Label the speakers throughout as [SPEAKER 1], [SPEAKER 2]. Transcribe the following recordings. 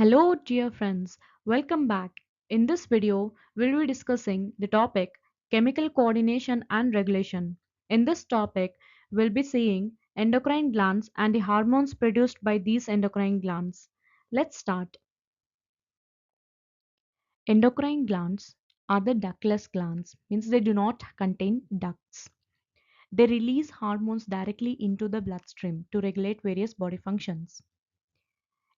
[SPEAKER 1] Hello, dear friends. Welcome back. In this video, we'll be discussing the topic chemical coordination and regulation. In this topic, we'll be seeing endocrine glands and the hormones produced by these endocrine glands. Let's start. Endocrine glands are the ductless glands, means they do not contain ducts. They release hormones directly into the bloodstream to regulate various body functions.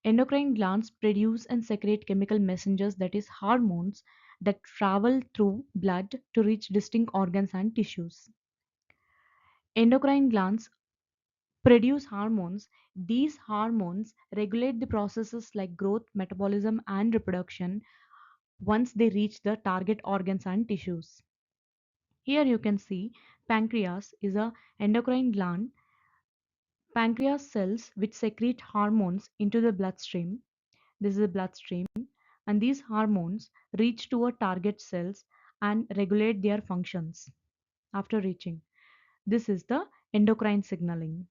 [SPEAKER 1] Endocrine glands produce and secrete chemical messengers, that is, hormones, that travel through blood to reach distinct organs and tissues. Endocrine glands produce hormones. These hormones regulate the processes like growth, metabolism, and reproduction once they reach the target organs and tissues. Here you can see pancreas is a endocrine gland. Pancreas cells which secrete hormones into the bloodstream. This is the bloodstream, and these hormones reach to a target cells and regulate their functions after reaching. This is the endocrine signaling.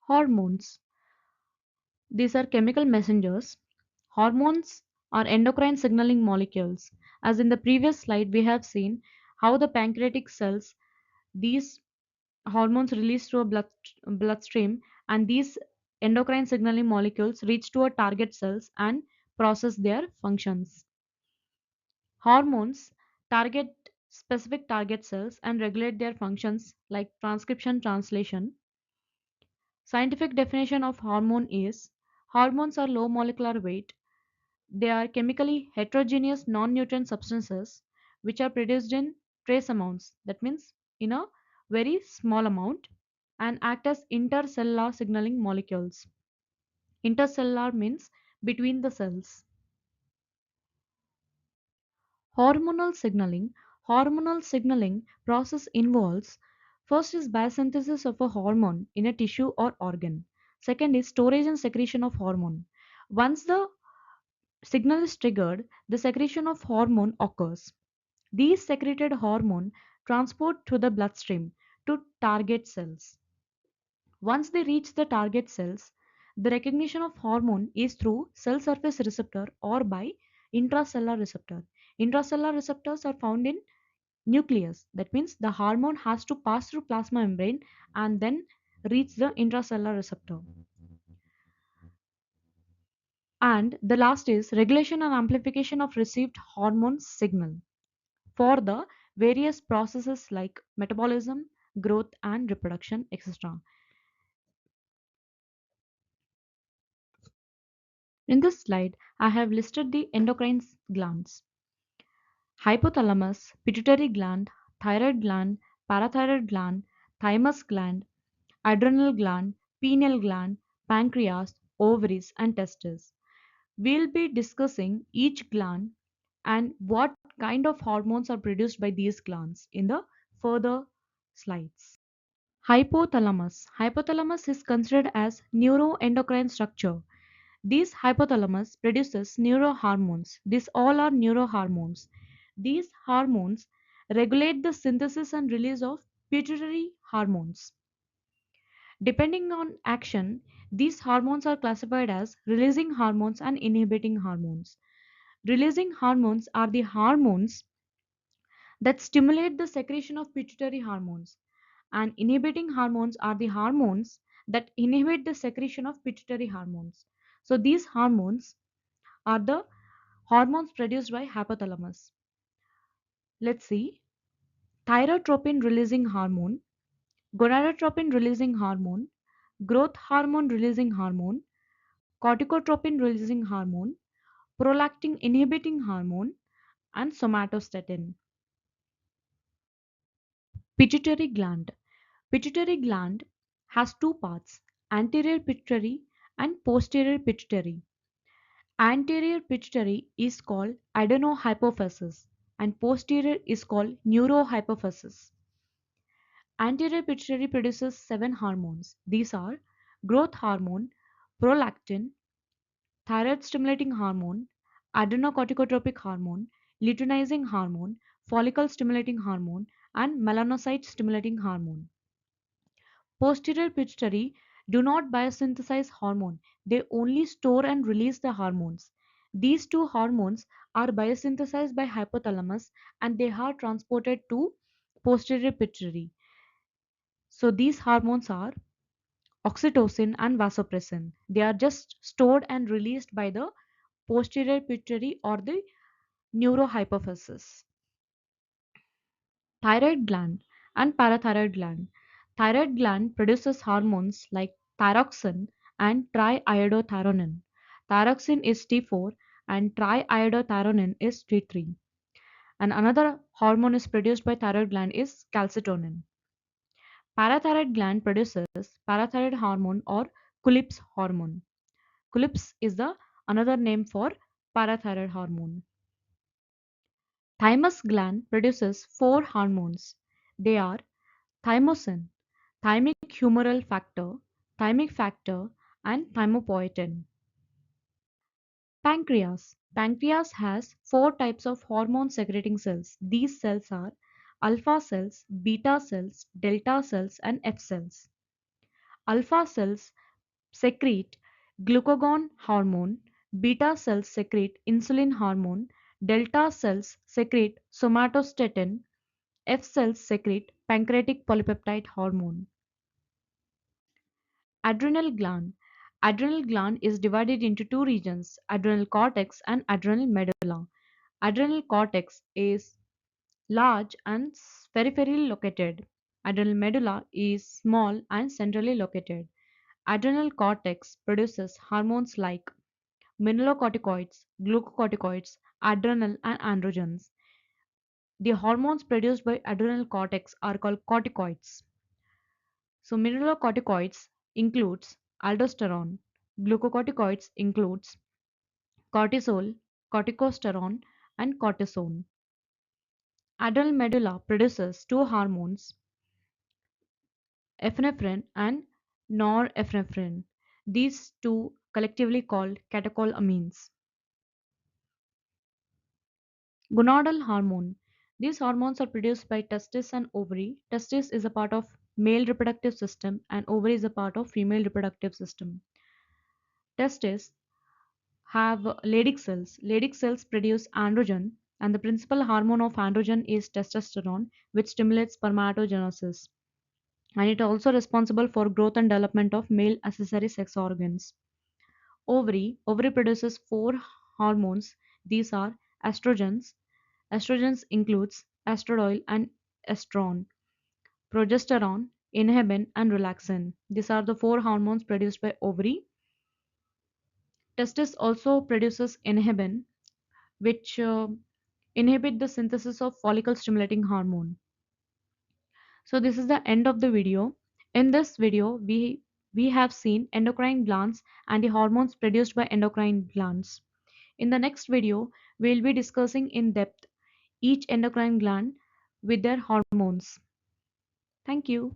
[SPEAKER 1] Hormones. These are chemical messengers. Hormones are endocrine signaling molecules. As in the previous slide, we have seen how the pancreatic cells, these hormones released through a bloodstream, and these endocrine signaling molecules reach to a target cells and process their functions. Hormones target specific target cells and regulate their functions like transcription translation. Scientific definition of hormone is hormones are low molecular weight. They are chemically heterogeneous non-nutrient substances which are produced in trace amounts, that means in a very small amount, and act as intercellular signaling molecules. Intercellular means between the cells. Hormonal signaling. Hormonal signaling process involves first is biosynthesis of a hormone in a tissue or organ. Second is storage and secretion of hormone. Once the signal is triggered, the secretion of hormone occurs. These secreted hormone transport to the bloodstream to target cells. Once they reach the target cells, the recognition of hormone is through cell surface receptor or by intracellular receptor. Intracellular receptors are found in nucleus. That means the hormone has to pass through plasma membrane and then reach the intracellular receptor. And the last is regulation and amplification of received hormone signal for the various processes like metabolism, growth and reproduction, etc. In this slide, I have listed the endocrine glands: hypothalamus, pituitary gland, thyroid gland, parathyroid gland, thymus gland, adrenal gland, pineal gland, pancreas, ovaries, and testes. We'll be discussing each gland and what kind of hormones are produced by these glands in the further slides. Hypothalamus. Hypothalamus is considered as neuroendocrine structure. This hypothalamus produces neurohormones. These all are neurohormones. These hormones regulate the synthesis and release of pituitary hormones. Depending on action, these hormones are classified as releasing hormones and inhibiting hormones. Releasing hormones are the hormones that stimulate the secretion of pituitary hormones, and inhibiting hormones are the hormones that inhibit the secretion of pituitary hormones. So these hormones are the hormones produced by hypothalamus. Let's see: thyrotropin releasing hormone, gonadotropin releasing hormone, growth hormone releasing hormone, corticotropin releasing hormone, prolactin inhibiting hormone, and somatostatin. Pituitary gland. Pituitary gland has two parts: anterior pituitary and posterior pituitary. Anterior pituitary is called adenohypophysis and posterior is called neurohypophysis. Anterior pituitary produces seven hormones. These are growth hormone, prolactin, thyroid stimulating hormone, adrenocorticotropic hormone, luteinizing hormone, follicle stimulating hormone, and melanocyte stimulating hormone. Posterior pituitary do not biosynthesize hormone. They only store and release the hormones. These two hormones are biosynthesized by hypothalamus and they are transported to posterior pituitary. So these hormones are oxytocin and vasopressin. They are just stored and released by the posterior pituitary or the neurohypophysis. Thyroid gland and parathyroid gland. Thyroid gland produces hormones like thyroxine and triiodothyronine. Thyroxine is T4 and triiodothyronine is T3. And another hormone is produced by thyroid gland is calcitonin. Parathyroid gland produces parathyroid hormone or Collip's hormone. Collip's is the another name for parathyroid hormone. Thymus gland produces four hormones. They are Thymosin, thymic humoral factor, thymic factor, and Thymopoietin. Pancreas. Pancreas has four types of hormone secreting cells. These cells are alpha cells, beta cells, delta cells, and F cells. Alpha cells secrete glucagon hormone, beta cells secrete insulin hormone, delta cells secrete somatostatin, F cells secrete pancreatic polypeptide hormone. Adrenal gland. Adrenal gland is divided into two regions, adrenal cortex and adrenal medulla. Adrenal cortex is large and peripherally located. Adrenal medulla is small and centrally located. Adrenal cortex produces hormones like mineralocorticoids, glucocorticoids, adrenal, and androgens. The hormones produced by adrenal cortex are called corticoids. So mineralocorticoids includes aldosterone, glucocorticoids includes cortisol, corticosterone, and cortisone. Adrenal medulla produces two hormones, epinephrine and norepinephrine. These two collectively called catecholamines. Gonadal hormone. These hormones are produced by testes and ovary. Testis is a part of male reproductive system and ovary is a part of female reproductive system. Testes have Leydig cells. Leydig cells produce androgen, and the principal hormone of androgen is testosterone, which stimulates spermatogenesis. And it also responsible for growth and development of male accessory sex organs. Ovary produces four hormones. These are estrogens. Estrogens includes estradiol and estrone, progesterone, inhibin, and relaxin. These are the four hormones produced by ovary. Testis also produces inhibin, which inhibit the synthesis of follicle stimulating hormone. So this is the end of the video. In this video, we have seen endocrine glands and the hormones produced by endocrine glands. In the next video, we will be discussing in depth each endocrine gland with their hormones. Thank you.